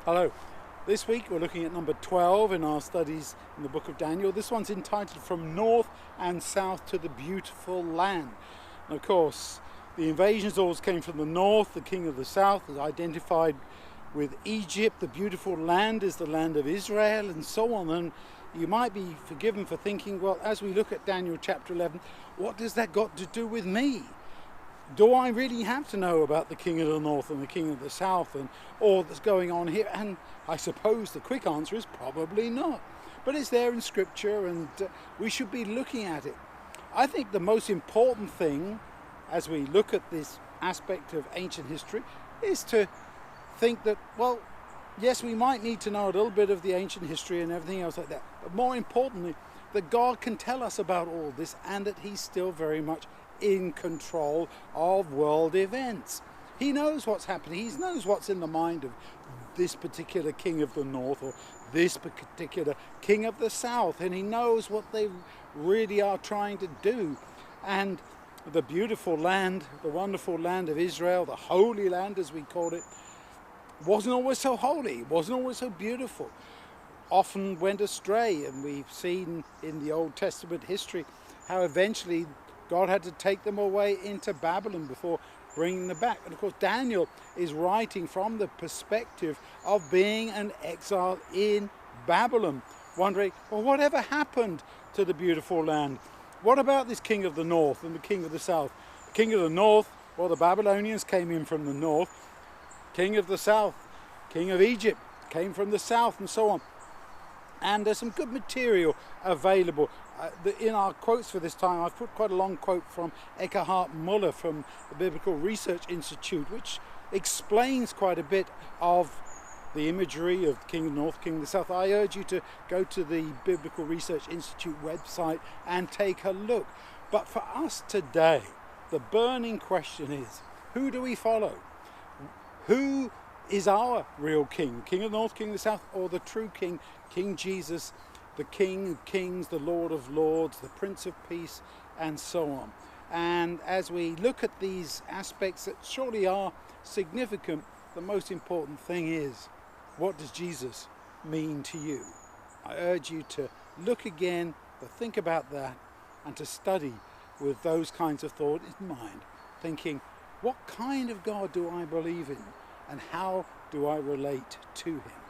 Hello. This week we're looking at number 12 in our studies in the book of Daniel. This one's entitled From North and South to the Beautiful Land. And of course, the invasions always came from the north. The king of the south is identified with Egypt. The beautiful land is the land of Israel, and so on. And you might be forgiven for thinking, well, as we look at Daniel chapter 11, what does that got to do with me? Do I really have to know about the king of the north and the king of the south and all that's going on here? And I suppose the quick answer is probably not. But it's there in scripture, and we should be looking at it. I think the most important thing as we look at this aspect of ancient history is to think that, well, yes, we might need to know a little bit of the ancient history and everything else like that. But more importantly, that God can tell us about all this and that he's still very much in control of world events. He knows what's happening. He knows what's in the mind of this particular king of the north or this particular king of the south, and he knows what they really are trying to do. And the beautiful land, the wonderful land of Israel, the holy land as we call it, wasn't always so holy, wasn't always so beautiful, often went astray. And we've seen in the Old Testament history how eventually God had to take them away into Babylon before bringing them back. And of course, Daniel is writing from the perspective of being an exile in Babylon, wondering, well, whatever happened to the beautiful land? What about this king of the north and the king of the south? The king of the north, well, the Babylonians came in from the north. King of the south, king of Egypt, came from the south, and so on. And there's some good material available. In our quotes for this time, I've put quite a long quote from Eckhart Muller from the Biblical Research Institute, which explains quite a bit of the imagery of King of the North, King of the South. I urge you to go to the Biblical Research Institute website and take a look. But for us today, the burning question is, who do we follow? Who is our real king? King of the North, King of the South, or the true king, King Jesus, the King of Kings, the Lord of Lords, the Prince of Peace, and so on. And as we look at these aspects that surely are significant, the most important thing is, what does Jesus mean to you? I urge you to look again, to think about that, and to study with those kinds of thoughts in mind, thinking, what kind of God do I believe in, and how do I relate to him?